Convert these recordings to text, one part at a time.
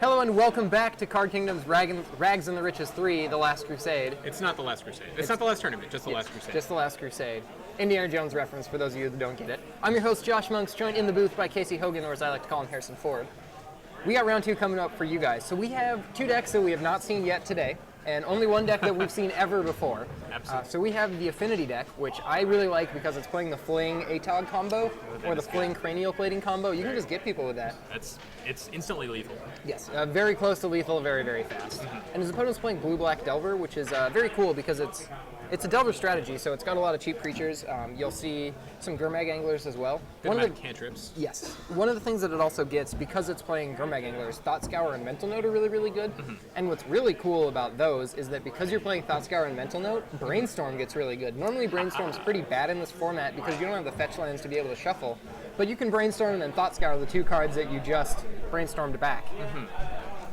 Hello and welcome back to Card Kingdom's Rags and the Riches 3, The Last Crusade. It's not The Last Crusade. It's not The Last Tournament, just The Last Crusade. Just The Last Crusade. Indiana Jones reference for those of you that don't get it. I'm your host, Josh Monks, joined in the booth by Casey Hogan, or as I like to call him, Harrison Ford. We got round two coming up for you guys. So we have two decks that we have not seen yet today, and only one deck that we've seen ever before. Absolutely. So we have the Affinity deck, which I really like because it's playing the Fling Atog combo, or the Fling Cranial Plating combo. You can just get people with that. It's instantly lethal. Yes, very close to lethal, very, very fast. And his opponent's playing Blue-Black Delver, which is very cool because it's a Delver strategy, so it's got a lot of cheap creatures. You'll see some Gurmag Anglers as well. Good amount of cantrips. Yes. One of the things that it also gets, because it's playing Gurmag Anglers, Thought Scour and Mental Note are really, really good. And what's really cool about those is that because you're playing Thought Scour and Mental Note, Brainstorm gets really good. Normally Brainstorm's pretty bad in this format because you don't have the fetch lands to be able to shuffle. But you can Brainstorm and then Thought Scour, the two cards that you just brainstormed back.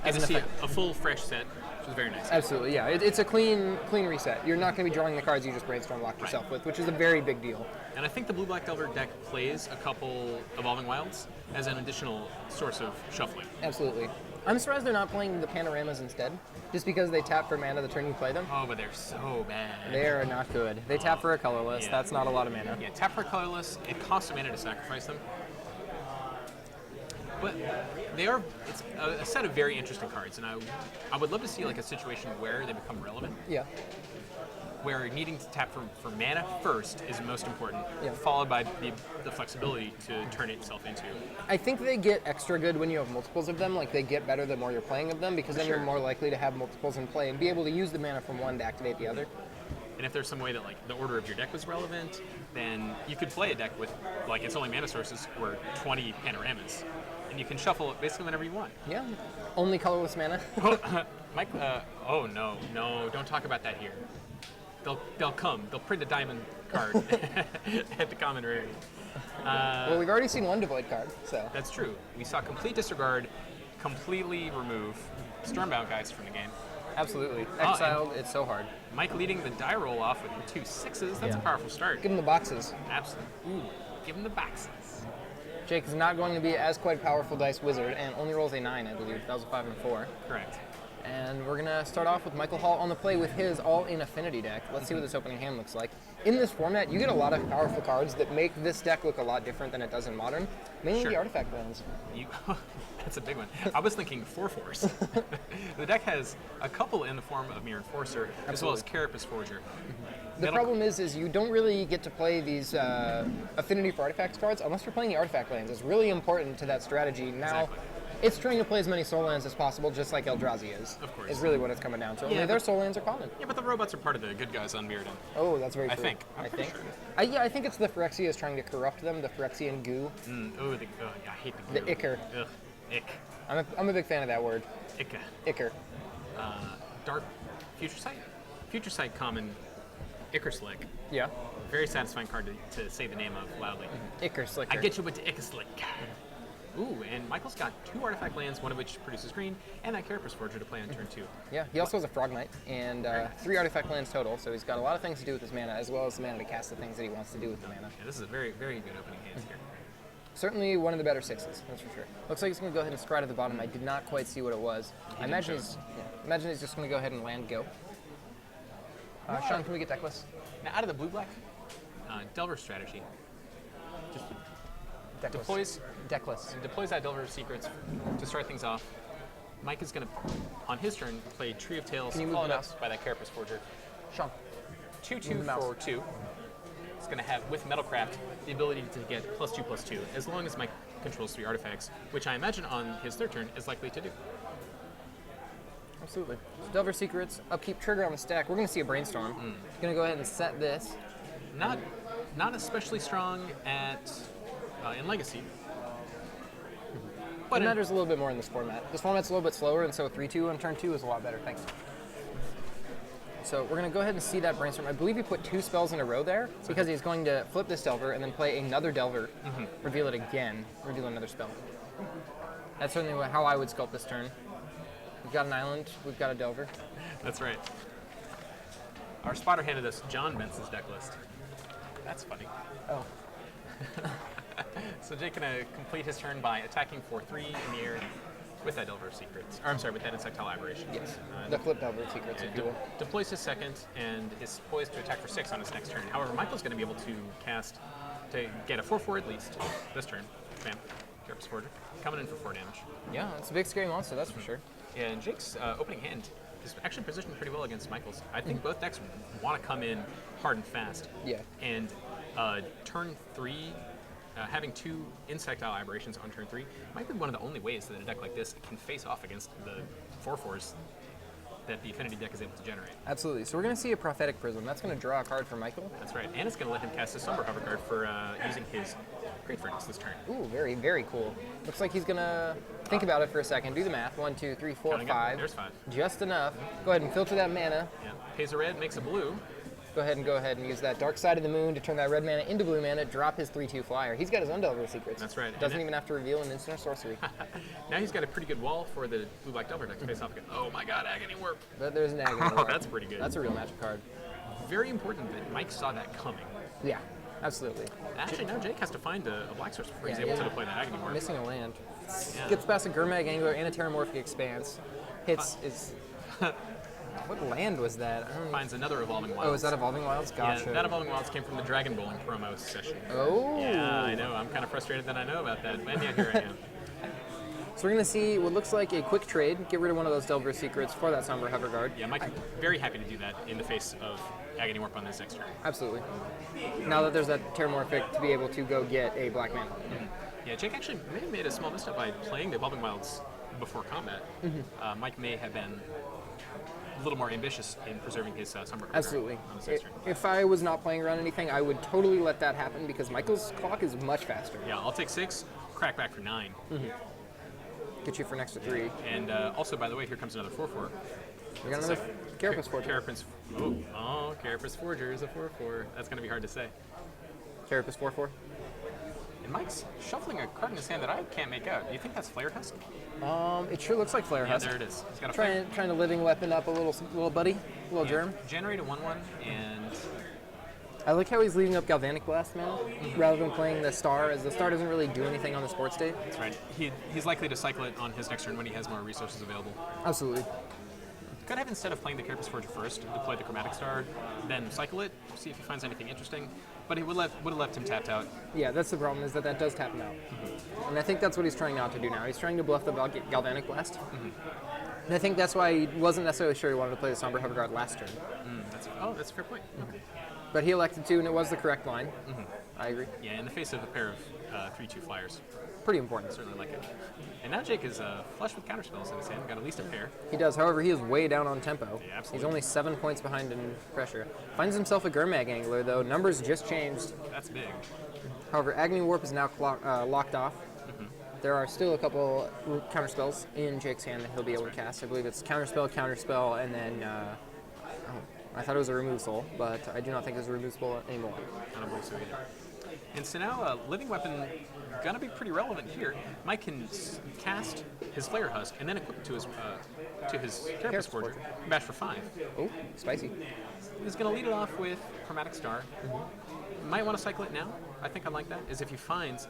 As you see, a full fresh set, which is very nice. Absolutely, yeah. It's a clean reset. You're not going to be drawing the cards you just brainstorm locked yourself with, which is a very big deal. And I think the Blue-Black Delver deck plays a couple Evolving Wilds as an additional source of shuffling. Absolutely. I'm surprised they're not playing the Panoramas instead, just because they tap for mana the turn you play them. Oh, but they're so bad. They are not good. They tap for a colorless. Yeah. That's not a lot of mana. Yeah, tap for colorless. It costs a mana to sacrifice them. But it's a set of very interesting cards, and I would love to see like a situation where they become relevant. Yeah. Where needing to tap for mana first is most important, Yeah. followed by the flexibility to turn itself into. I think they get extra good when you have multiples of them. Like, they get better the more you're playing of them, because then you're more likely to have multiples in play and be able to use the mana from one to activate the other. And if there's some way that like the order of your deck was relevant, then you could play a deck with like its only mana sources were 20 panoramas, and you can shuffle it basically whenever you want. Yeah. Only colorless mana. Mike, oh no, don't talk about that here. They'll come. They'll print a diamond card at the common rarity. Well, we've already seen one Devoid card, so. That's true. We saw complete disregard, completely remove Stormbound Geist from the game. Absolutely. Exiled, it's so hard. Mike leading the die roll off with 2 6s. That's a powerful start. Give him the boxes. Absolutely. Ooh, give him the boxes. Jake is not going to be as quite powerful dice wizard and only rolls a 9, I believe. That was a 5 and 4. Correct. And we're going to start off with Michael Hall on the play with his all-in Affinity deck. Let's see what this opening hand looks like. In this format, you get a lot of powerful cards that make this deck look a lot different than it does in Modern. Mainly the artifact lands. That's a big one. I was thinking 4/4s. The deck has a couple in the form of Mirror Enforcer, as well as Carapace Forger. The problem is you don't really get to play these Affinity for Artifacts cards unless you're playing the artifact lands. It's really important to that strategy. Now, Exactly. It's trying to play as many soul lands as possible, just like Eldrazi is. Of course. Is really what it's coming down to. Yeah, Only their soul lands are common. Yeah, but the robots are part of the good guys on Mirrodin. Oh, that's very true. I'm pretty sure. I think it's the Phyrexias trying to corrupt them, the Phyrexian goo. I hate the goo. The Ichor. Ugh, ick. I'm a big fan of that word. Icka. Ichor. Dark Future Sight. Future Sight common Ichor Slick. Yeah. Very satisfying card to say the name of loudly. Ichor Slicker. I get you with the Ichor Slick. Ooh, and Michael's got 2 artifact lands, one of which produces green, and that Carapace Forger to play on turn 2. Yeah, he also has a Frog Knight and 3 artifact lands total, so he's got a lot of things to do with his mana, as well as the mana to cast the things that he wants to do with the mana. Yeah, this is a very, very good opening hands here. Certainly one of the better 6s, that's for sure. Looks like he's going to go ahead and scry to the bottom. I did not quite see what it was. I imagine he's just going to go ahead and land go. Sean, can we get deck lists? Now, out of the blue-black, Delver strategy. Just deploys that Delver Secrets to start things off. Mike is going to, on his turn, play Tree of Tales, followed up by that Carapace Forger. Sean. 2/2 for 2. It's going to have, with Metalcraft, the ability to get +2/+2, as long as Mike controls 3 artifacts, which I imagine on his third turn is likely to do. Absolutely. So Delver Secrets, upkeep trigger on the stack. We're going to see a Brainstorm. Going to go ahead and set this. Not especially strong in Legacy. But it matters a little bit more in this format. This format's a little bit slower, and so 3/2 on turn 2 is a lot better. Thanks. So we're going to go ahead and see that Brainstorm. I believe he put 2 spells in a row there, because he's going to flip this Delver and then play another Delver, reveal it again, reveal another spell. That's certainly how I would sculpt this turn. We've got an island, we've got a Delver. That's right. Our spotter handed us John Benson's deck list. That's funny. Oh. So Jake going to complete his turn by attacking for 3 in the air, with that Delver Secrets. Or I'm sorry, with that Insectile Aberration. Yes. The flip Delver Secrets, if you will. Deploys his second and is poised to attack for 6 on his next turn. However, Michael's going to be able to cast to get a 4/4 at least this turn. Bam. Carapace Forger. Coming in for 4 damage. Yeah, it's a big scary monster, that's for sure. And Jake's opening hand is actually positioned pretty well against Michael's. I think both decks want to come in hard and fast. Yeah. And turn 3, having 2 Insectile Aberrations on turn 3 might be one of the only ways that a deck like this can face off against the 4/4s that the Affinity deck is able to generate. Absolutely. So we're going to see a Prophetic Prism. That's going to draw a card for Michael. That's right. And it's going to let him cast a Somber Hover card for using his Great Furnace this turn. Ooh, very, very cool. Looks like he's going to think about it for a second. Do the math. 1, 2, 3, 4, Counting up. 5. There's 5. Just enough. Go ahead and filter that mana. Yeah. Pays a red, makes a blue. Go ahead and use that Dark Side of the Moon to turn that red mana into blue mana, drop his 3/2 flyer. He's got his own Delver Secrets. That's right. Doesn't even have to reveal an instant or sorcery. Now he's got a pretty good wall for the blue-black Delver deck to face off against. Oh my god, Agony Warp. But there's an Agony. Oh, that's pretty good. That's a real magic card. Very important that Mike saw that coming. Yeah, absolutely. Actually, now Jake has to find a black source before he's Yeah, able yeah. to deploy that Agony Warp. Missing a land. Yeah. Gets past a Gurmag Angler and a Terramorphic Expanse. Hits is. What land was that? I don't know. Finds another Evolving Wilds. Oh, is that Evolving Wilds? Gotcha. Yeah, that Evolving Wilds came from the Dragon Bowling promo session. Oh. Yeah, I know. I'm kind of frustrated that I know about that. But yeah, here I am. So we're going to see what looks like a quick trade. Get rid of one of those Delver Secrets for that Somber Hover Guard. Yeah, Mike's very happy to do that in the face of Agony Warp on this next turn. Absolutely. Now that there's that Terramorphic to be able to go get a black mana. Yeah, Jake actually may have made a small misstep by playing the Evolving Wilds before combat. Mike may have been a little more ambitious in preserving his Somber Hover Absolutely. on this next turn. If I was not playing around anything, I would totally let that happen because Michael's clock is much faster. Yeah, I'll take 6, crack back for 9. Get you for an extra 3. And also, by the way, here comes another 4/4. We got another Carapace Forger. Carapace Forger is a 4/4. That's going to be hard to say. Carapace 4/4. And Mike's shuffling a card in his hand that I can't make out. Do you think that's Flare Husk? It sure looks like Flare Yeah, Husk. there it is. He's got a flare. Trying to living weapon up a little buddy, a little germ. Generate a 1/1 and I like how he's leaving up Galvanic Blast now, rather than playing the Star, as the Star doesn't really do anything on the sports day. that's right. He's likely to cycle it on his next turn when he has more resources available. Absolutely. Could have, instead of playing the Carapace Forger first, deploy the Chromatic Star, then cycle it, see if he finds anything interesting. But it would have left him tapped out. Yeah, that's the problem, is that does tap him out. And I think that's what he's trying not to do now. He's trying to bluff the Galvanic Blast. And I think that's why he wasn't necessarily sure he wanted to play the Somber Hover Guard last turn. That's a fair point. But he elected to, and it was the correct line. I agree. Yeah, in the face of a pair of 3/2 flyers, Pretty important. certainly like it. And now Jake is flush with counterspells in his hand. Got at least a pair. He does. However, he is way down on tempo. Yeah, absolutely. He's only 7 points behind in pressure. Finds himself a Gurmag Angler, though. Numbers just changed. That's big. However, Agony Warp is now locked off. There are still a couple counterspells in Jake's hand that he'll be able to cast. I believe it's Counterspell, and then I thought it was a Remove Soul, but I do not think it's a Remove Soul anymore. I don't believe so either. And so now, Living Weapon gonna be pretty relevant here. Mike can cast his Flare Husk and then equip it to his Carapace Forger. Bash for 5. Oh, spicy. He's gonna lead it off with Chromatic Star. Might want to cycle it now. I think I like that. Is if he finds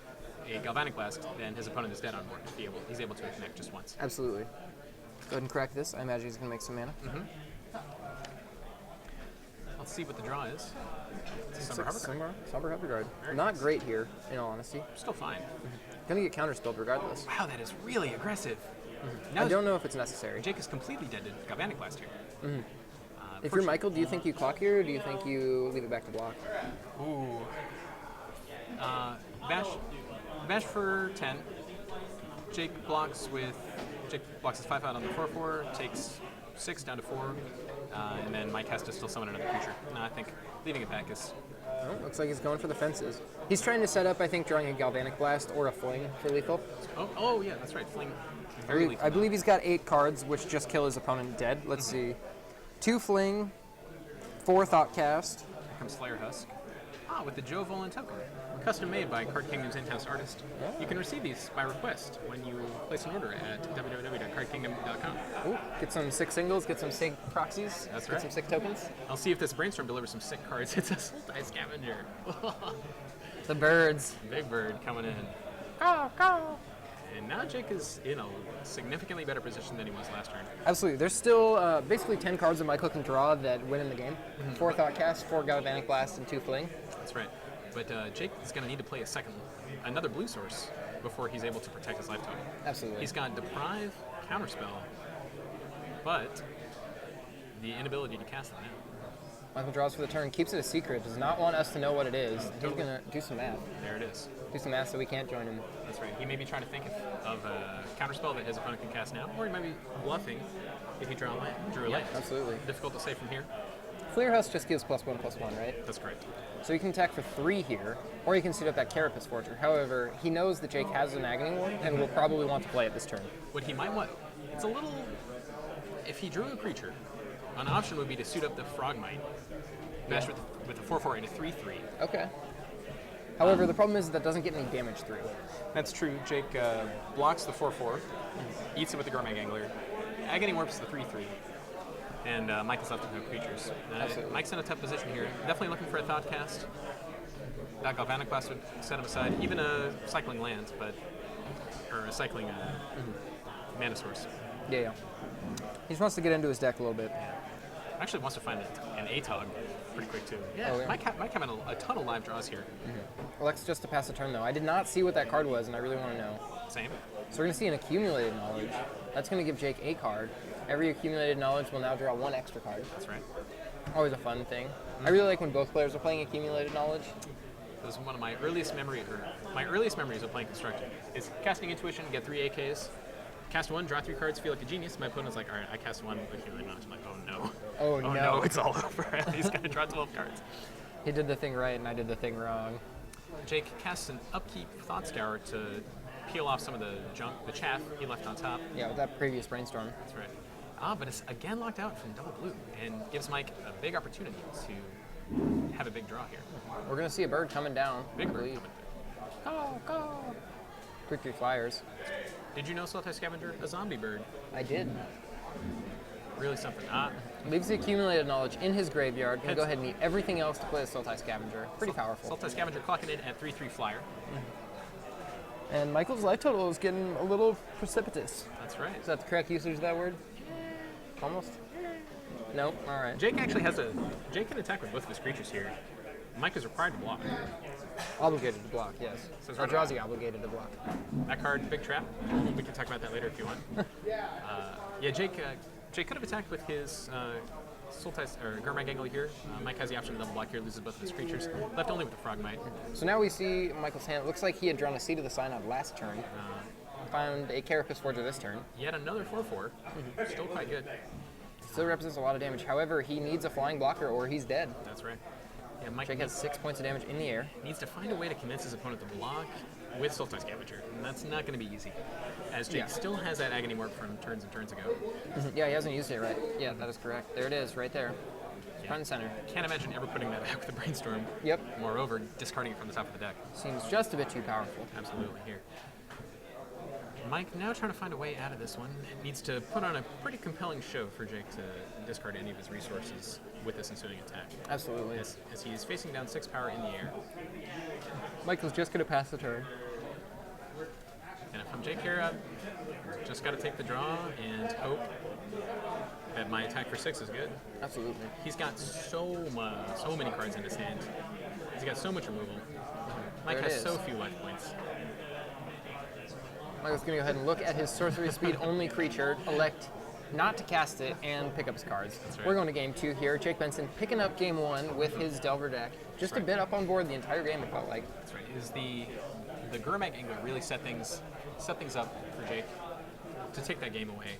a Galvanic Blast, then his opponent is dead on board. He's able to connect just once. Absolutely. Go ahead and crack this. I imagine he's going to make some mana. Let's see what the draw is. It's a Somber Hover card. Somber Hover Guard. Very Not nice. great here, in all honesty. Still fine. Going to get counterspelled regardless. Wow, that is really aggressive. Now I don't know if it's necessary. Jake is completely dead to Galvanic Blast here. If you're Michael, do you think you clock here, or do you think you leave it back to block? Ooh. Bash for 10. Jake blocks his 5 out on the 4/4, takes 6 down to 4, and then Mike has to still summon another creature. No, I think leaving it back is. Oh, looks like he's going for the fences. He's trying to set up, I think, drawing a Galvanic Blast or a Fling for lethal. Oh yeah, that's right. Fling. Very lethal. I believe he's got 8 cards, which just kill his opponent dead. Let's see. 2 Fling, 4 Thoughtcast. Here comes Flare Husk. With the Joe Volan token. Custom made by Card Kingdom's in-house artist. You can receive these by request when you place an order at www.cardkingdom.com. Ooh, get some sick singles, get some sick proxies, That's get right. some sick tokens. I'll see if this brainstorm delivers some sick cards. It's a Sultai Scavenger. The birds. Big Bird coming in. Go, go. And now Jake is in a significantly better position than he was last turn. Absolutely. There's still basically 10 cards that Michael can draw that win in the game. 4 Thought Cast, 4 Galvanic Blast, and 2 Fling. That's right. But Jake is going to need to play another blue source before he's able to protect his life total. Absolutely. He's got Deprive, Counterspell, but the inability to cast it now. Michael draws for the turn, keeps it a secret, does not want us to know what it is. He's going to do some math. There it is. Do some math so we can't join him. That's right. He may be trying to think of a counterspell that his opponent can cast now, or he might be bluffing if he drew a land. Absolutely. Difficult to say from here. Fleer House just gives +1/+1, right? That's correct. So he can attack for 3 here, or he can suit up that Carapace Forger. However, he knows that Jake has an Agony Ward and will probably want to play it this turn. What he might want, it's a little, if he drew a creature, an option would be to suit up the Frogmite, bash with a 4/4 and a 3/3. Okay. However, the problem is that doesn't get any damage through. That's true. Jake blocks the 4/4, eats it with the Gurmag Angler, Agony Warps the 3/3, and Michael's left with no creatures. Absolutely. Mike's in a tough position here. Definitely looking for a Thought Cast. That Galvanic Blast would set him aside. Even a Cycling Land, or a Cycling Mana Source. Yeah. He just wants to get into his deck a little bit. Actually wants to find an ATOG pretty quick too. Yeah. Oh, yeah. Mike having a ton of live draws here. Alex, just to pass the turn though, I did not see what that card was, and I really want to know. Same. So we're going to see an Accumulated Knowledge. That's going to give Jake a card. Every Accumulated Knowledge will now draw 1 extra card. That's right. Always a fun thing. I really like when both players are playing Accumulated Knowledge. This is one of my earliest memories of playing Constructed. Is casting Intuition, get 3 AKs, cast 1, draw 3 cards, feel like a genius. My opponent's like, all right, I cast 1, Accumulated Knowledge. I'm like, oh no. Oh no. It's all over. He's going to draw 12 cards. He did the thing right, and I did the thing wrong. Jake casts an Upkeep Thought Scour to peel off some of the junk, the chaff he left on top. Yeah, with that previous Brainstorm. That's right. But it's again locked out from double blue and gives Mike a big opportunity to have a big draw here. We're going to see a bird coming down. Big I bird believe. coming through. Go! 3/3 flyers. Did you know Sultai Scavenger? A zombie bird. I did. Really something. Leaves the Accumulated Knowledge in his graveyard. Can go ahead and eat everything else to play the Sultai Scavenger. Pretty powerful. Sultai Scavenger clocking in at 3/3 flyer. And Michael's life total is getting a little precipitous. That's right. Is that the correct usage of that word? Almost? Nope. All right. Jake actually Jake can attack with both of his creatures here. Mike is required to block. Obligated to block, yes. So it's Eldrazi obligated to block. That card, big trap. We can talk about that later if you want. Jake could have attacked with his Sultai or Gurmag Angler here. Mike has the option to double block here, loses both of his creatures. Left only with the Frogmite. So now we see Michael's hand. It looks like he had drawn a Seed of the Synod last turn. Found a Carapace Forger this turn. Yet another 4/4. Still quite good. Still represents a lot of damage. However, he needs a flying blocker or he's dead. That's right. Yeah, Mike Jake has 6 points of damage in the air. needs to find a way to convince his opponent to block with Sultai Scavenger, and that's not going to be easy, as Jake still has that Agony Warp from turns and turns ago. Yeah, he hasn't used it right. Yeah, that is correct. There it is, right there. Front and center. Can't imagine ever putting that back with a Brainstorm. Yep. Moreover, discarding it from the top of the deck. Seems just a bit too powerful. Absolutely here. Mike now trying to find a way out of this one. Needs to put on a pretty compelling show for Jake to discard any of his resources with this ensuing attack. Absolutely. As he is facing down 6 power in the air. Michael's just going to pass the turn. And if I'm Jake here, I've just got to take the draw and hope that my attack for 6 is good. Absolutely. He's got so many cards in his hand. He's got so much removal. Mike has so few life points. Michael's going to go ahead and look at his sorcery speed only creature, elect not to cast it, and pick up his cards. That's right. We're going to game 2 here. Jake Benson picking up game 1 with his Delver deck. Just a bit up on board the entire game, it felt like. That's right. Is the Gurmag Angler really set things up for Jake to take that game away?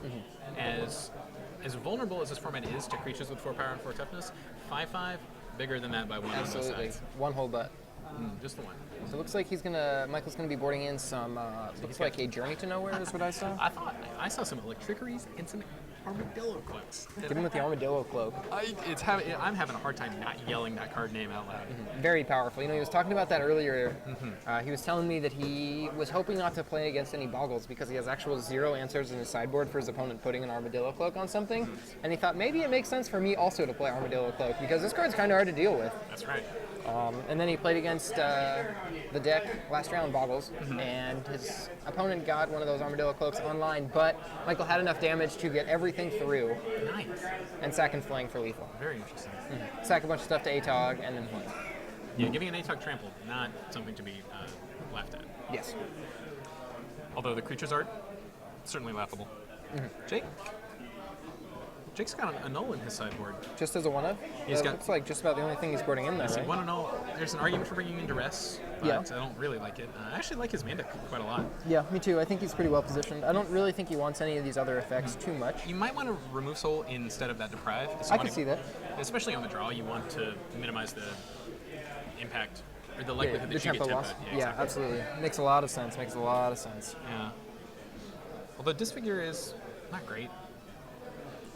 As vulnerable as this format is to creatures with 4 power and 4 toughness, 5/5 bigger than that by 1 on both Absolutely. sides. One whole butt. Just the one. So it looks like Michael's gonna be boarding in some, looks like a Journey to Nowhere is what I saw. I saw some Electriceries and some Armadillo Cloaks. Give him with the Armadillo Cloak. I'm having a hard time not yelling that card name out loud. Very powerful. You know, he was talking about that earlier. He was telling me that he was hoping not to play against any Boggles because he has actual 0 answers in his sideboard for his opponent putting an Armadillo Cloak on something. And he thought maybe it makes sense for me also to play Armadillo Cloak because this card's kind of hard to deal with. That's right. And then he played against the deck last round, Boggles, and his opponent got one of those Armadillo Cloaks online, but Michael had enough damage to get everything through Nice. and sack and fling for lethal. Very interesting. Sack a bunch of stuff to ATOG and then play. Yeah, giving an ATOG trample, not something to be laughed at. Yes. Although the creature's art, certainly laughable. Jake's got a null in his sideboard. Just as a one-of? He's got- looks like just about the only thing he's boarding in there, So right? one and all, there's an argument for bringing in duress, but Yeah. I don't really like it. I actually like his mana deck quite a lot. Yeah, me too. I think he's pretty well positioned. I don't really think he wants any of these other effects too much. You might want to remove soul instead of that deprive. If you I wanna- can see that. Especially on the draw, you want to minimize the impact or the likelihood The that you get tempo tempo. loss. Yeah, Yeah, exactly. absolutely. Makes a lot of sense. Makes a lot of sense. Yeah. Although Disfigure is not great.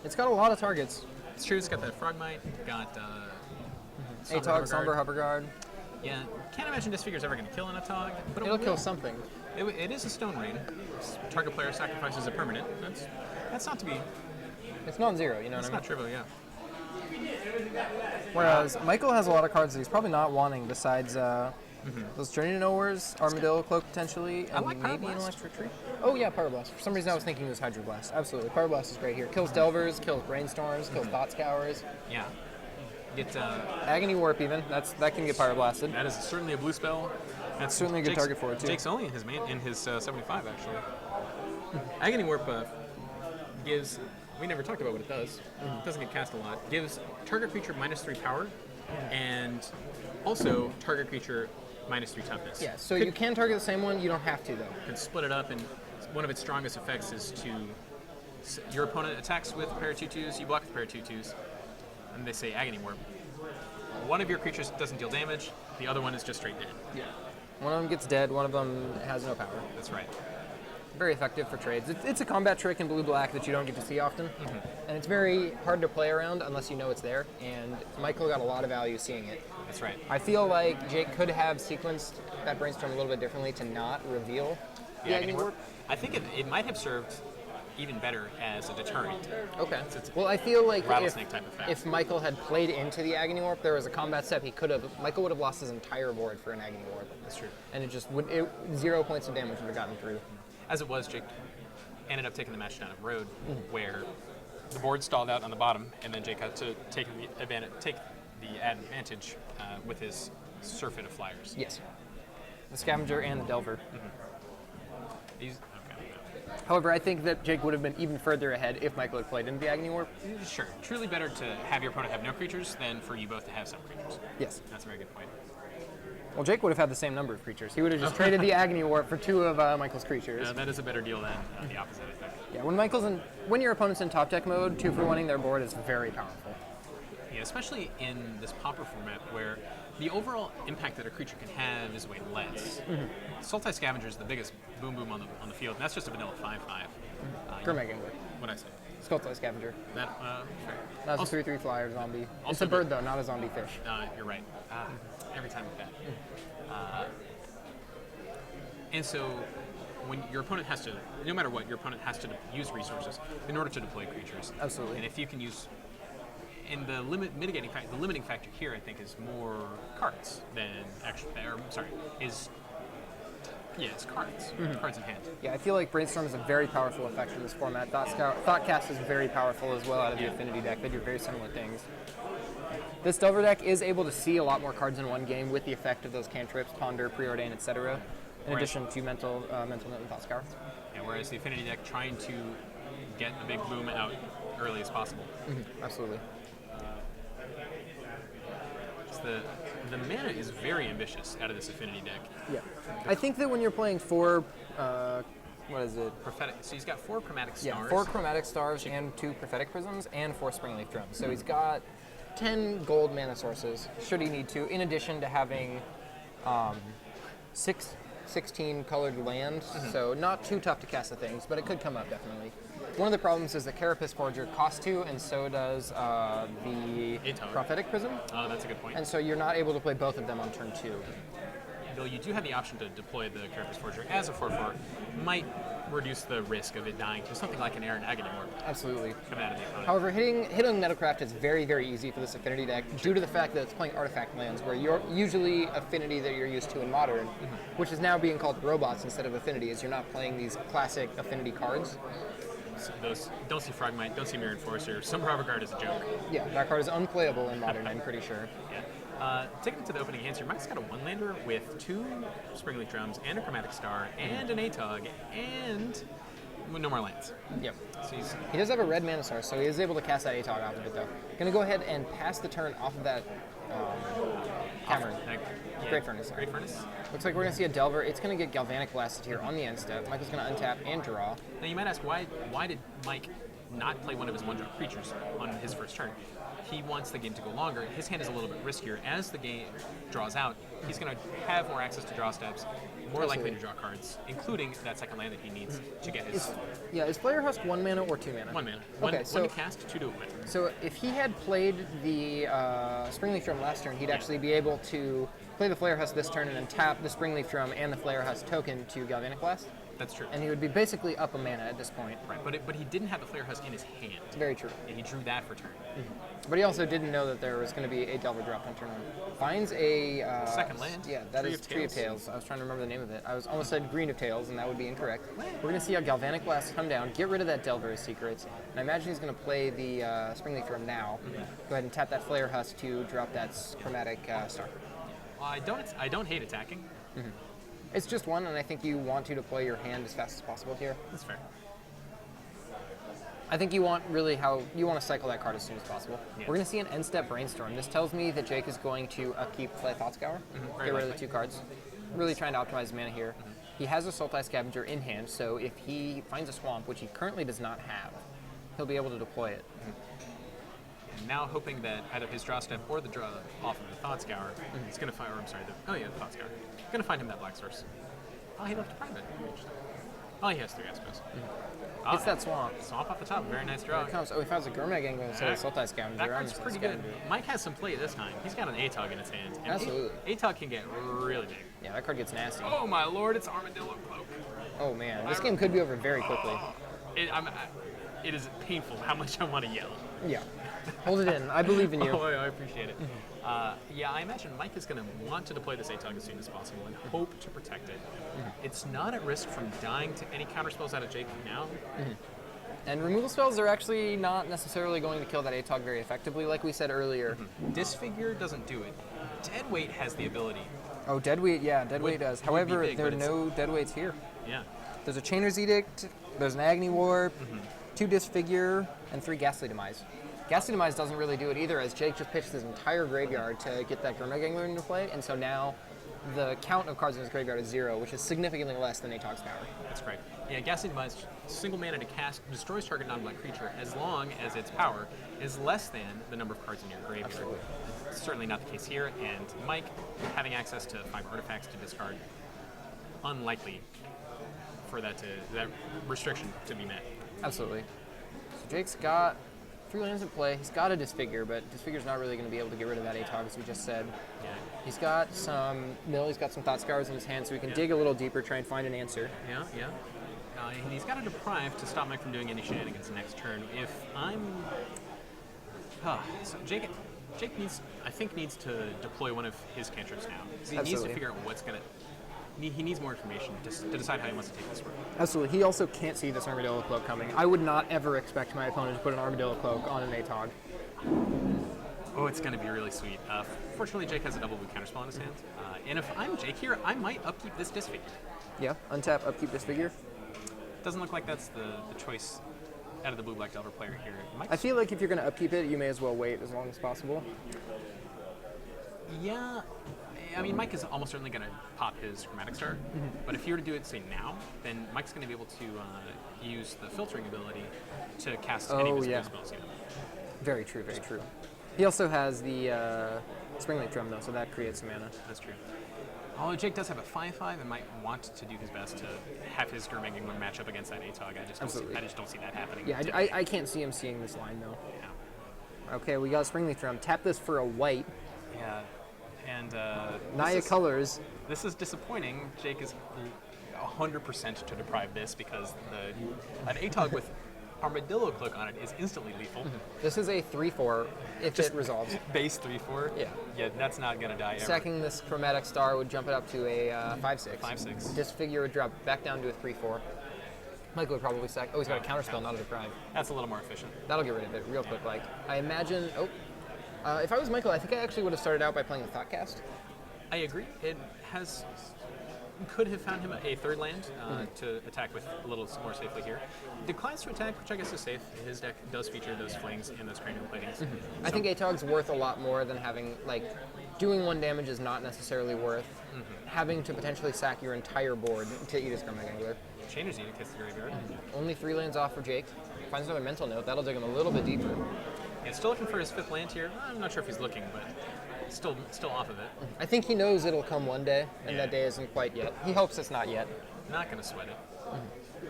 It's got a lot of targets. It's true. It's got that Frogmite. Got ATOG, Somber Hover Guard. Yeah. Can't imagine Disfigure's ever going to kill an ATOG, but It'll will. kill something. It is a Stone Rain. Target player sacrifices a permanent. That's not to be. It's non-zero, you know It's what I not trivial. Yeah. mean? Whereas Michael has a lot of cards that he's probably not wanting besides those Journey to Nowheres, Armadillo Cloak potentially, and like maybe an Pyroblast. Electric Tree. Oh yeah, Pyroblast. For some reason I was thinking it was Hydroblast. Absolutely. Pyroblast is great here. Kills Delvers, kills Brainstorms, kills Thought Scours. Yeah. Get Agony Warp even. That can get Pyroblasted. that is certainly a blue spell. That's Certainly a good target for it, too. Jake's only in his 75 actually. Agony Warp gives. We never talked about what it does. It doesn't get cast a lot. Gives target creature -3 power, and also target creature -3 toughness. Yeah, so you can target the same one, you don't have to though. Can split it up, and one of its strongest effects is to your opponent attacks with a pair of 2/2s, you block with a pair of 2/2s, and they say Agony Warp. One of your creatures doesn't deal damage, the other one is just straight dead. Yeah. One of them gets dead, one of them has no power. That's right. Very effective for trades. It's a combat trick in blue-black that you don't get to see often, and it's very hard to play around unless you know it's there, and Michael got a lot of value seeing it. That's right. I feel like Jake could have sequenced that Brainstorm a little bit differently to not reveal the Agony Warp. I think it might have served even better as a deterrent. Okay. It's Well, I feel like rattlesnake type effect. if Michael had played into the Agony Warp, there was a combat step Michael would have lost his entire board for an Agony Warp. That's true. And it just 0 points of damage would have gotten through. As it was, Jake ended up taking the match down at Road, where the board stalled out on the bottom, and then Jake had to take the advantage with his Surfeit of Flyers. Yes. The Scavenger and the Delver. Okay. However, I think that Jake would have been even further ahead if Michael had played into the Agony Warp. Sure. Truly better to have your opponent have no creatures than for you both to have some creatures. Yes. That's a very good point. Well, Jake would have had the same number of creatures. He would have just traded the Agony Warp for 2 of Michael's creatures. That is a better deal than the opposite, I think. Yeah, when your opponent's in top deck mode, 2 for 1ing their board is very powerful. Yeah, especially in this Pauper format where the overall impact that a creature can have is way less. Sultai Scavenger is the biggest boom on the field, and that's just a vanilla 5/5. Grimag Angler. What'd I say? Skulltile Scavenger. Fair. That's Also- a 3/3 flyer zombie. It's also a bird though, not a zombie fish. You're right. Every time with that. And so, when your opponent has to, no matter what, your opponent has to use resources in order to deploy creatures. Absolutely. And if you can use, and the limiting factor here, I think, is more cards than actually, it's cards. Cards in hand. Yeah, I feel like Brainstorm is a very powerful effect in this format. Thoughtcast is very powerful as well out of the Affinity deck. They do very similar things. This Delver deck is able to see a lot more cards in one game with the effect of those cantrips, Ponder, Preordain, etc. In addition to Mental Note and Thought Scour. Yeah, whereas the Affinity deck trying to get the big boom out early as possible. Absolutely. The mana is very ambitious out of this Affinity deck. Yeah. I think that when you're playing 4, what is it? Prophetic. So he's got 4 Chromatic Stars. Yeah, 4 Chromatic Stars and 2 Prophetic Prisms and 4 Springleaf Drums. So he's got 10 gold mana sources, should he need to, in addition to having 16 colored lands. So not too tough to cast the things, but it could come up definitely. One of the problems is that Carapace Forger costs 2, and so does the ATOG. Prophetic Prism. Oh, that's a good point. And so you're not able to play both of them on turn 2. Though you do have the option to deploy the Carapace Forger as a 4/4, might reduce the risk of it dying to something like an Aaron Aghanim or Absolutely. coming out of the opponent. However, hitting Metalcraft is very, very easy for this Affinity deck due to the fact that it's playing artifact lands, where you're usually Affinity that you're used to in Modern, which is now being called Robots instead of Affinity, as you're not playing these classic Affinity cards. So those don't see Frogmite, don't see Mirror Enforcer. Some Rubber Guard is a joke. Yeah, that card is unplayable in Modern, I'm pretty sure. Yeah. Taking it to the opening hands here, Mike's got a one-lander with 2 Springleaf Drums and a Chromatic Star and an ATOG and no more lands. Yep. So He does have a red Mana Source, so he is able to cast that ATOG off of it, though. Gonna go ahead and pass the turn off of that Cavern. Great Furnace. Great Furnace. Looks like we're gonna see a Delver. It's gonna get Galvanic Blasted here on the end step. Michael's gonna untap and draw. Now you might ask, why did Mike not play one of his one-drop creatures on his first turn? He wants the game to go longer. His hand is a little bit riskier. As the game draws out, he's going to have more access to draw steps, more likely to draw cards, including that second land that he needs to get his... Is Flayer Husk 1 mana or 2 mana? 1 mana. Okay, one so to cast, 2 to win. So if he had played the Springleaf Drum last turn, he'd actually be able to play the Flayer Husk this turn and then tap the Springleaf Drum and the Flayer Husk token to Galvanic Blast. That's true. And he would be basically up a mana at this point. Right, but he didn't have the Flayer Husk in his hand. Very true. And he drew that for turn. But he also didn't know that there was going to be a Delver drop on turn 1. Finds a... second land? Yeah, that Tree is of Tree of Tails. Tails. I was trying to remember the name of it. I was almost said Green of Tails, and that would be incorrect. We're going to see a Galvanic Blast come down, get rid of that Delver Secrets, and I imagine he's going to play the Springleaf Drum now. Go ahead and tap that Flayer Husk to drop that Chromatic Star. Well, I don't hate attacking. It's just one, and I think you want to deploy your hand as fast as possible here. That's fair. I think you want you want to cycle that card as soon as possible. Yeah. We're going to see an end step Brainstorm. This tells me that Jake is going to upkeep Play Thought Scour, get rid of the 2 cards. Really trying to optimize his mana here. He has a Sultai Scavenger in hand, so if he finds a swamp, which he currently does not have, he'll be able to deploy it. And now hoping that either his draw step or the draw off of the Thought Scour is going to find, or I'm sorry, the Thought Scour. Going to find him that black source. Oh, he left a private. Interesting. Oh, he has 3, I suppose. Oh, It's that swamp. Swamp off the top. Very nice draw. Here it comes. Oh, he finds a Gurmag Angler instead of Sultai Scavenger. That I'm card's just pretty gonna good. do it. Mike has some play this time. He's got an ATOG in his hand. And Absolutely. ATOG can get really big. Yeah, that card gets nasty. Oh my lord, it's Armadillo Cloak. Oh man, this game could be over very quickly. It is painful how much I want to yell. Yeah. Hold it in. I believe in you. Oh, I appreciate it. Yeah, I imagine Mike is going to want to deploy this ATOG as soon as possible and hope to protect it. It's not at risk from dying to any counterspells out of Jake now. And removal spells are actually not necessarily going to kill that ATOG very effectively, like we said earlier. Disfigure doesn't do it. Deadweight has the ability. Oh, Deadweight, yeah, Deadweight does. would be However, big, there are but no Deadweights here. Yeah. There's a Chainer's Edict, there's an Agni Warp, 2 Disfigure, and 3 Ghastly Demise. Ghastly Demise doesn't really do it either, as Jake just pitched his entire graveyard to get that Gurmag Angler into play, and so now the count of cards in his graveyard is 0, which is significantly less than ATOG's power. That's correct. Yeah, Ghastly Demise, single mana to cast, destroys target non-black creature as long as its power is less than the number of cards in your graveyard. Absolutely. It's certainly not the case here, and Mike, having access to 5 artifacts to discard, unlikely for that restriction to be met. Absolutely. So Jake's got 3 lands in play. He's got a Disfigure, but Disfigure's not really going to be able to get rid of that ATOG, as we just said. Yeah. He's got some mill, he's got some Thought Scours in his hand, so we can dig a little deeper, try and find an answer. Yeah, yeah. And he's got to deprive to stop Mike from doing any shenanigans next turn. If I'm... so Jake needs to deploy one of his cantrips now. So he needs to Absolutely. figure out what's going to... He needs more information to decide how he wants to take this work. Absolutely. He also can't see this Armadillo Cloak coming. I would not ever expect my opponent to put an Armadillo Cloak on an ATOG. Oh, it's going to be really sweet. Fortunately, Jake has a double blue counterspell in his hand. And if I'm Jake here, I might upkeep this Disfigure. Yeah, untap, upkeep Disfigure. Doesn't look like that's the choice out of the blue-black Delver player here. I feel like if you're going to upkeep it, you may as well wait as long as possible. Yeah, I mean, Mike is almost certainly going to pop his Chromatic Star, but if you were to do it, say, now, then Mike's going to be able to use the filtering ability to cast any visible spells. Very true, very true. He also has the Springleaf Drum, though, so that creates some mana. That's true. Although Jake does have a 5/5 and might want to do his best to have his Gurmag Angler match up against that ATOG. I just don't see that happening. Yeah, I can't see him seeing this line, though. Yeah. Okay, we got Springleaf Drum. Tap this for a white. Yeah. And Naya colors. This is disappointing. Jake is 100% to deprive this because an ATOG with Armadillo Cloak on it is instantly lethal. This is a 3/4 if it resolves. Base 3/4. Yeah, that's not gonna die ever. Sacking this Chromatic Star would jump it up to a 5/6. 5/6. Disfigure would drop back down to a 3/4. Michael would probably sack. Oh, he's got a counterspell, not a deprive. That's a little more efficient. That'll get rid of it real quick. Like I imagine. If I was Michael, I think I actually would have started out by playing the Thoughtcast. I agree. It could have found him a third land to attack with a little more safely here. Declines to attack, which I guess is safe. His deck does feature those flings and those cranial platings. I think ATOG's worth a lot more than having, like, doing 1 damage is not necessarily worth having to potentially sack your entire board to eat a Skermag Angler. Chainer's Edict hits the graveyard. Only 3 lands off for Jake. Finds another Mental Note. That'll dig him a little bit deeper. Yeah, still looking for his 5th land here. I'm not sure if he's looking, but still off of it. I think he knows it'll come one day, and Yeah. that day isn't quite yet. He hopes it's not yet. Not going to sweat it.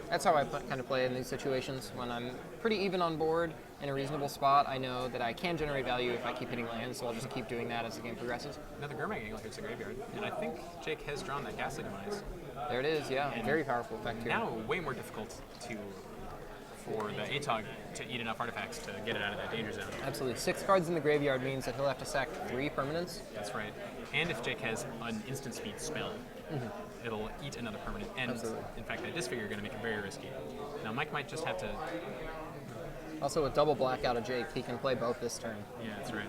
That's how I kind of play in these situations. When I'm pretty even on board in a reasonable spot, I know that I can generate value if I keep hitting lands, so I'll just keep doing that as the game progresses. Another Gurmag Angler hits the graveyard, and I think Jake has drawn that Ghastly Demise. There it is, yeah. Very powerful effect here. Now, way more difficult for the ATOG to eat enough artifacts to get it out of that danger zone. Absolutely. 6 cards in the graveyard means that he'll have to sack 3 permanents. That's right. And if Jake has an instant speed spell, it'll eat another permanent. And Absolutely. in fact, that Disfigure are going to make it very risky. Now, Mike might just have to. Also, with double black out of Jake, he can play both this turn. Yeah, that's right.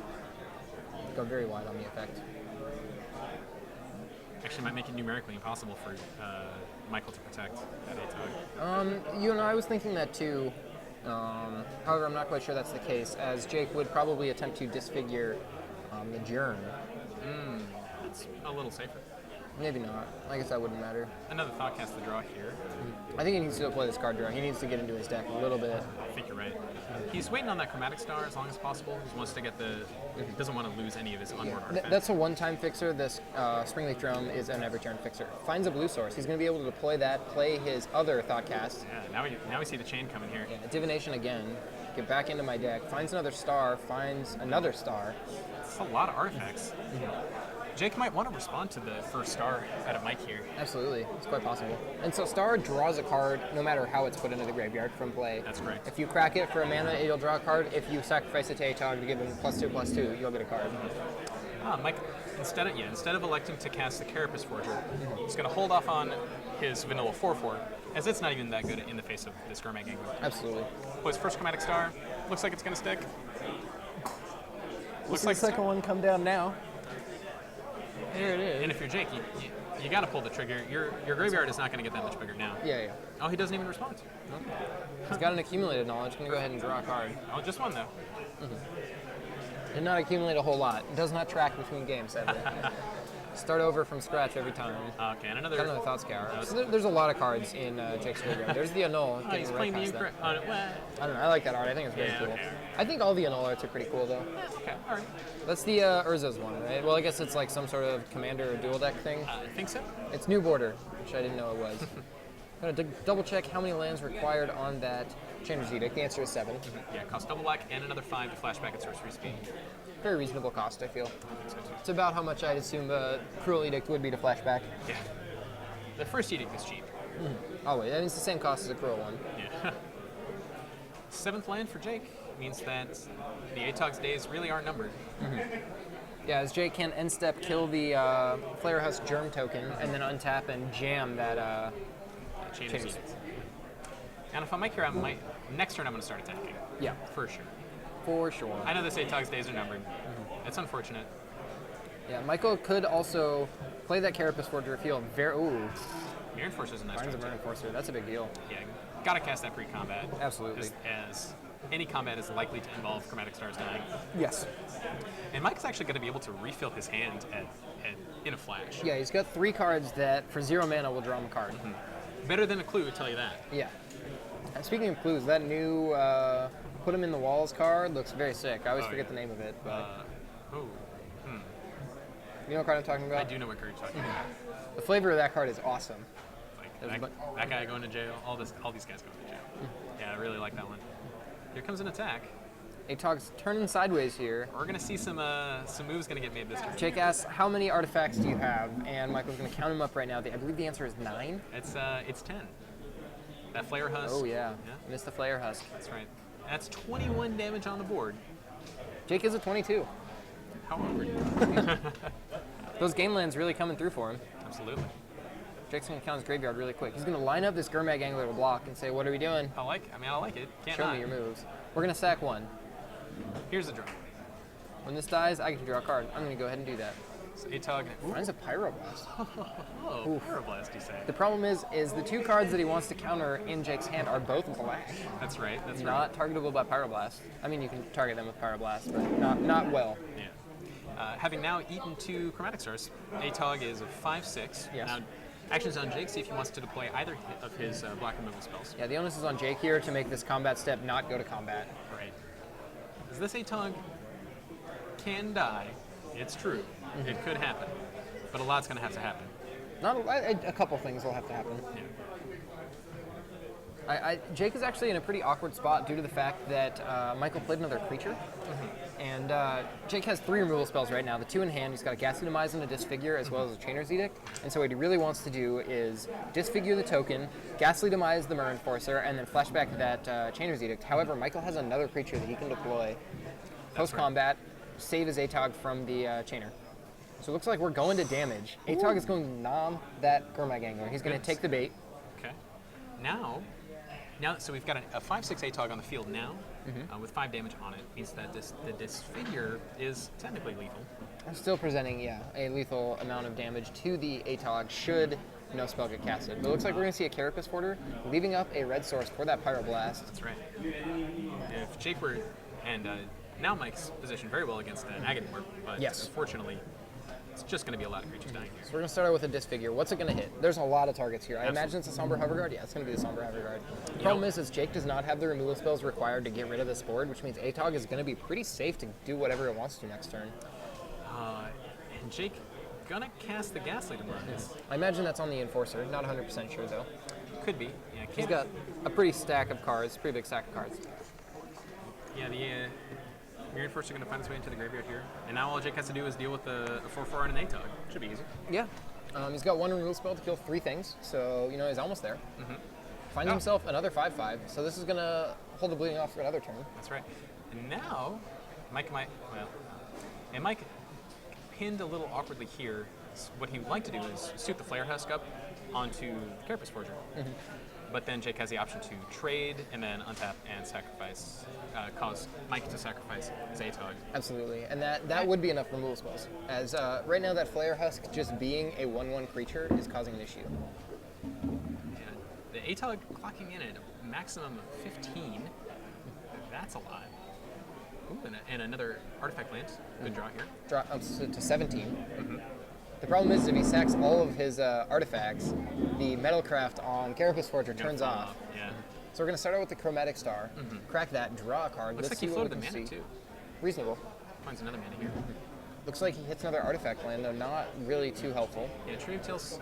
Go very wide on the effect. Actually, might make it numerically impossible for Michael to protect that ATOG. I was thinking that too. However, I'm not quite sure that's the case, as Jake would probably attempt to disfigure the Germ. It's a little safer. Maybe not. I guess that wouldn't matter. Another Thoughtcast to draw here. I think he needs to play this card draw. He needs to get into his deck a little bit. I think you're right. He's waiting on that Chromatic Star as long as possible. He wants to get doesn't want to lose any of his unward artifacts. That's a one-time fixer. This Springleaf Drone is an every turn fixer. Finds a blue source. He's going to be able to deploy that, play his other Thoughtcast. Yeah, now we see the chain coming here. Yeah, Divination again. Get back into my deck. Finds another star. Finds another star. It's a lot of artifacts. Jake might want to respond to the first star out of Mike here. Absolutely. It's quite possible. And so star draws a card no matter how it's put into the graveyard from play. That's correct. If you crack it for a mana, it'll draw a card. If you sacrifice it to ATOG to give him +2/+2, you'll get a card. Mike, instead of electing to cast the Carapace Forger, he's going to hold off on his vanilla 4/4, as it's not even that good in the face of this Gurmag Angler. Absolutely. Plays first Chromatic Star. Looks like it's going to stick. Looks like the second one come down now. There it is. And if you're Jake, you got to pull the trigger. Your graveyard is not going to get that much bigger now. Yeah. Oh, he doesn't even respond. He's got an accumulated knowledge. Gonna go ahead and draw a card. Oh, just one though. Did not accumulate a whole lot. Does not track between games, sadly. Start over from scratch every time. Okay, and Got another Thought Scour. So there's a lot of cards in Jake's graveyard. There's the Annul. he's playing the incorrect. I I don't know. I like that art. I think it's very cool. okay. I think all the Annul arts are pretty cool, though. Okay, all right. That's the Urza's one, right? Well, I guess it's like some sort of commander or dual deck thing. I think so. It's New Border, which I didn't know it was. I'm gonna double check how many lands required on that Chainer's Edict. The answer is 7. Yeah, cost double black and another 5 to flashback at sorcery speed. Very reasonable cost, I feel. I think so too. It's about how much I'd assume a Cruel Edict would be to flashback. Yeah. The first edict is cheap. Oh wait, that is the same cost as a Cruel one. Yeah. 7th land for Jake means that the ATOG's days really are numbered. Yeah, as Jake can end step kill the Flare House Germ token and then untap and jam that. Chainer's Chainer's. Edict. And if I'm Mike here, next turn I'm going to start attacking. Yeah, For sure. for sure. I know this ATOG's days are numbered. It's unfortunate. Yeah, Michael could also play that Carapace Forger if he'll Mirror Force is a nice Finds a draw. Burn Enforcer. That's a big deal. Yeah, gotta cast that pre-combat. Absolutely. As any combat is likely to involve Chromatic Stars dying. Yes. And Mike's actually going to be able to refill his hand in a flash. Yeah, he's got 3 cards that for 0 mana will draw him a card. Better than a clue, tell you that. Yeah. And speaking of clues, that new Put Him in the Walls card looks very sick. I always forget the name of it, but you know what card I'm talking about? I do know what card you're talking about. The flavor of that card is awesome. Like that guy going to jail, all these guys going to jail. Yeah, I really like that one. Here comes an attack. Atog's turning sideways here. We're gonna see some moves gonna get made this turn. Jake asks, how many artifacts do you have? And Michael's going to count them up right now. I believe the answer is 9. It's 10. That Flare Husk. Oh, yeah. Missed the Flare Husk. That's right. That's 21 damage on the board. Jake is a 22. How awkward. Those game lands really coming through for him. Absolutely. Jake's going to count his graveyard really quick. He's going to line up this Gurmag Angler to block and say, what are we doing? I like it. Can't Show deny. me your moves. We're going to sack 1. Here's the draw. When this dies, I get to draw a card. I'm going to go ahead and do that. So Atog. Mine's a Pyroblast. Oh, Pyroblast, you say. The problem is the 2 cards that he wants to counter in Jake's hand are both black. That's right. That's Not targetable by Pyroblast. I mean, you can target them with Pyroblast, but not well. right. Yeah. Having now eaten 2 Chromatic Stars, Atog is a 5/6. Yes. Now, actions on Jake, see if he wants to deploy either of his black removal spells. Yeah, the onus is on Jake here to make this combat step not go to combat. Right. Because this Atog can die. It's true. It could happen. But a lot's going to have to happen. Not a couple things will have to happen. Yeah. Jake is actually in a pretty awkward spot due to the fact that Michael played another creature. And Jake has 3 removal spells right now. The 2 in hand, he's got a Ghastly Demise and a Disfigure, as well as a Chainer's Edict. And so what he really wants to do is Disfigure the token, Ghastly Demise the Mirror Enforcer, and then flashback that Chainer's Edict. However, Michael has another creature that he can deploy post-combat, save his Atog from the Chainer. So it looks like we're going to damage. Atog is going to nom that Gurmag Angler. He's going to take the bait. Okay. Now, so we've got a 5/6 Atog on the field now, with 5 damage on it. Means that the Disfigure is technically lethal. I'm still presenting, a lethal amount of damage to the Atog should no spell get casted. But it looks like we're going to see a Carapace Porter, leaving up a red source for that Pyroblast. That's right. If Jake were, and now Mike's positioned very well against an Agador, but Yes. unfortunately, it's just going to be a lot of creatures dying here. So we're going to start out with a Disfigure. What's it going to hit? There's a lot of targets here. I imagine it's a Somber Hoverguard. Yeah, it's going to be the Somber Hoverguard. The problem is Jake does not have the removal spells required to get rid of this board, which means Atog is going to be pretty safe to do whatever it wants to next turn. And Jake gonna cast the Ghastly Demise. I imagine that's on the Enforcer. Not 100% sure, though. Could be. Yeah, He's got a pretty stack of cards, pretty big stack of cards. Yeah, the Mirror Enforcer going to find its way into the graveyard here. And now all Jake has to do is deal with a 4/4 and an Atog. Should be easy. Yeah. He's got 1 removal spell to kill 3 things, so, he's almost there. Finds Oh. himself another 5/5, so this is going to hold the bleeding off for another turn. That's right. And now, Mike pinned a little awkwardly here. What he would like to do is suit the Flare Husk up onto the Carapace Forger. But then Jake has the option to trade and then untap and sacrifice, cause Mike to sacrifice his Atog. Absolutely, and that would be enough removal spells. As right now, that Flare Husk just being a 1/1 creature is causing an issue. And the Atog clocking in at a maximum of 15. That's a lot. Ooh, and another artifact land. Good draw here. Drop to 17. The problem is if he sacks all of his artifacts, the Metalcraft on Carapace Forger turns Fall off. Yeah. So we're going to start out with the Chromatic Star, crack that, draw a card. Looks Let's like he see what we floated the can mana see. too. Reasonable. Finds another mana here. Looks like he hits another artifact land, though not really too helpful. Yeah, Tree of Tales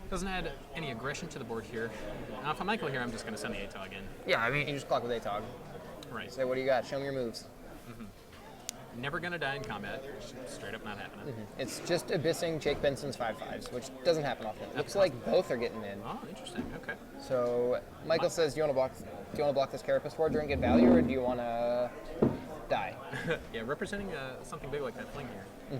doesn't add any aggression to the board here. Now, if I'm Michael here, I'm just going to send the Atog in. Yeah, I mean, you just clock with Atog. Right. Say, what do you got? Show me your moves. Never going to die in combat. Straight up not happening. It's just abyssing Jake Benson's 5/5s, which doesn't happen often. Looks like both are getting in. Oh, interesting. Okay. So Michael says, do you want to block this Carapace Forger and get value, or do you want to die? Yeah, representing something big like that fling here.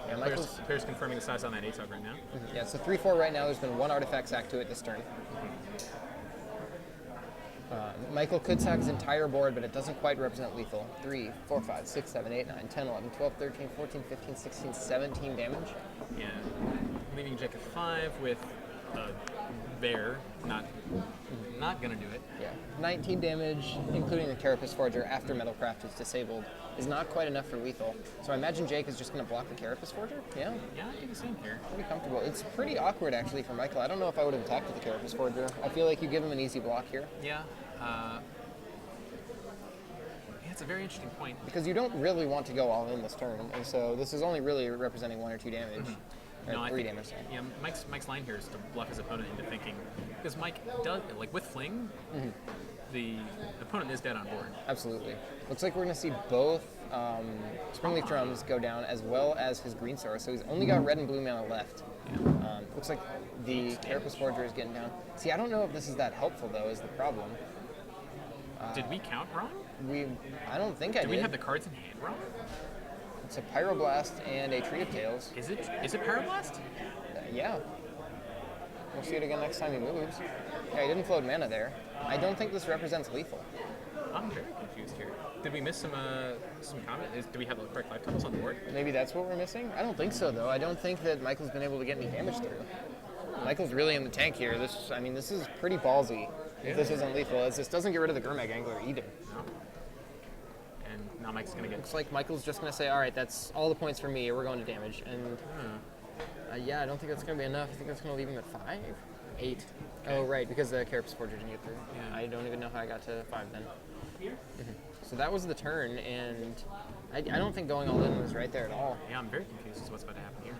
Yeah, Michael's. Player's confirming the size on that Atog right now. Yeah, so 3/4 right now. There's been 1 artifact sack to it this turn. Michael could sack his entire board, but it doesn't quite represent lethal. 3, 4, 5, 6, 7, 8, 9, 10, 11, 12, 13, 14, 15, 16, 17 damage. Yeah. Leaving Jake at 5 with a bear. Not going to do it. Yeah, 19 damage, including the Carapace Forger after Metalcraft is disabled, is not quite enough for lethal. So I imagine Jake is just going to block the Carapace Forger? Yeah, Yeah, I do the same here. pretty comfortable. It's pretty awkward, actually, for Michael. I don't know if I would have attacked with the Carapace Forger. I feel like you give him an easy block here. Yeah. It's a very interesting point. Because you don't really want to go all in this turn, and so this is only really representing 1 or 2 damage. Or No, I 3 think, damage, sorry. yeah, Mike's line here is to bluff his opponent into thinking, because Mike does, like with Fling, the opponent is dead on board. Absolutely. Looks like we're going to see both Springleaf Drums go down as well as his green source. So he's only got red and blue mana left. Looks like the Carapace Forger is getting down. See, I don't know if this is that helpful, though, is the problem. Did we count wrong? I don't think I did. Do we have the cards in hand wrong? It's a Pyroblast and a Tree of Tails. Is it Pyroblast? Yeah. We'll see it again next time he moves. Yeah, he didn't float mana there. I don't think this represents lethal. I'm very confused here. Did we miss some comment? Do we have the correct life totals on the board? Maybe that's what we're missing? I don't think so, though. I don't think that Michael's been able to get any damage through. Michael's really in the tank here. This is pretty ballsy. If this isn't lethal, as this doesn't get rid of the Gurmag Angler either. No. And now Mike's going to get... Looks like Michael's just going to say, all right, that's all the points for me. We're going to damage. And yeah, I don't think that's going to be enough. I think that's going to leave him at 5? 8. Okay. Oh, right, because the Carapace Forger didn't get through. Yeah. I don't even know how I got to 5 then. So that was the turn, and I don't think going all in was right there at all. Yeah, I'm very confused as to what's about to happen here.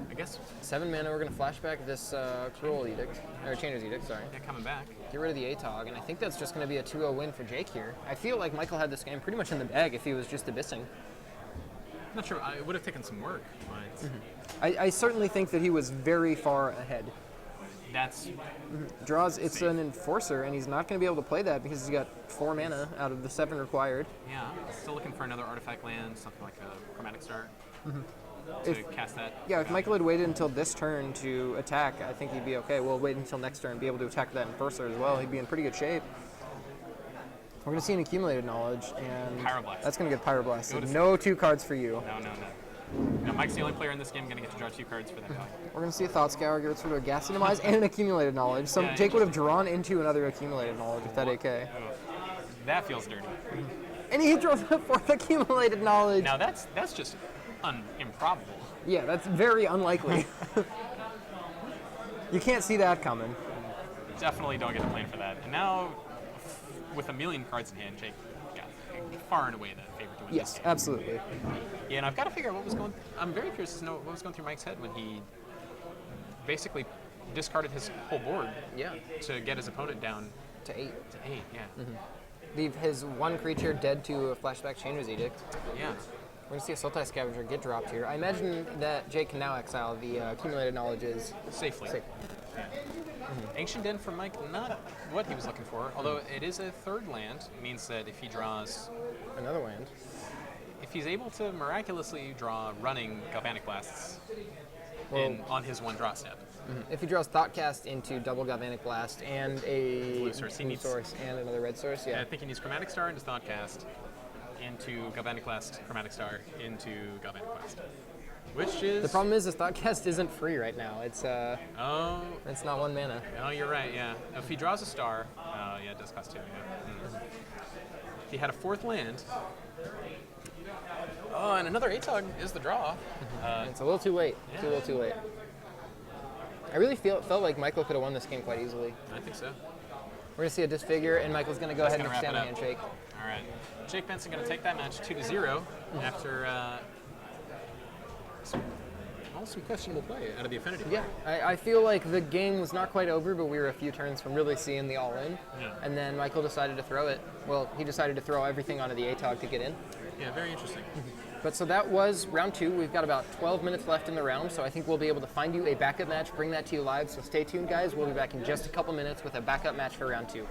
I guess 7 mana, we're going to flashback this Cruel Edict, or Chainer's Edict, sorry. Yeah, coming back. Get rid of the ATOG, and I think that's just going to be a 2-0 win for Jake here. I feel like Michael had this game pretty much in the bag if he was just abyssing. I'm not sure. It would have taken some work, but... I certainly think that he was very far ahead. That's... Draws, it's an Enforcer, and he's not going to be able to play that because he's got 4 mana out of the 7 required. Yeah, still looking for another artifact land, something like a Chromatic Star. To cast that. Yeah, if Michael had waited until this turn to attack, I think he'd be okay. We'll wait until next turn and be able to attack that Enforcer as well. He'd be in pretty good shape. We're going to see an Accumulated Knowledge, and Pyroblast. That's going to get Pyroblasted. No 2 cards for you. No, Mike's the only player in this game going to get to draw 2 cards for that guy. We're going to see a Thought Scour, get rid of a Ghastly Demise, and an Accumulated Knowledge. So Jake would have drawn into another Accumulated Knowledge with that AK. Oh, that feels dirty. And he draws a 4th Accumulated Knowledge. Now that's just improbable. Yeah, that's very unlikely. You can't see that coming. Definitely don't get to blame for that. And now, with a million cards in hand, Jake got far and away the favorite to win this game. Absolutely. Yeah, and I've got to figure out what was going... I'm very curious to know what was going through Mike's head when he basically discarded his whole board to get his opponent down to 8. To 8, yeah. Leave his 1 creature dead to a flashback Chainer's Edict. Yeah. We're going to see a Sultai Scavenger get dropped here. I imagine that Jake can now exile the Accumulated Knowledges safely. Yeah. Ancient Den for Mike, not what he was looking for, although it is a 3rd land. It means that if he draws... another land. If he's able to miraculously draw running Galvanic Blasts on his 1 draw step. If he draws Thoughtcast into double Galvanic Blast and a blue source and another red source, I think he needs Chromatic Star into Thoughtcast, into Galvanic Blast, Chromatic Star, into Galvanic Blast. Which is... The problem is this Thoughtcast isn't free right now. It's it's not 1 mana. Oh, you're right, yeah. If he draws a star, it does cost 2, yeah. If he had a 4th land... Oh, and another ATOG is the draw. It's a little too late. It's a little too late. I really felt like Michael could have won this game quite easily. I think so. We're going to see a Disfigure, and Michael's going to go ahead and extend the handshake. All right. Jake Benson going to take that match 2-0 after some questionable play out of the Affinity. Yeah, I feel like the game was not quite over, but we were a few turns from really seeing the all-in. Yeah. And then Michael decided to throw it. Well, he decided to throw everything onto the ATOG to get in. Yeah, very interesting. But so that was round 2. We've got about 12 minutes left in the round, so I think we'll be able to find you a backup match, bring that to you live. So stay tuned, guys. We'll be back in just a couple minutes with a backup match for round 2.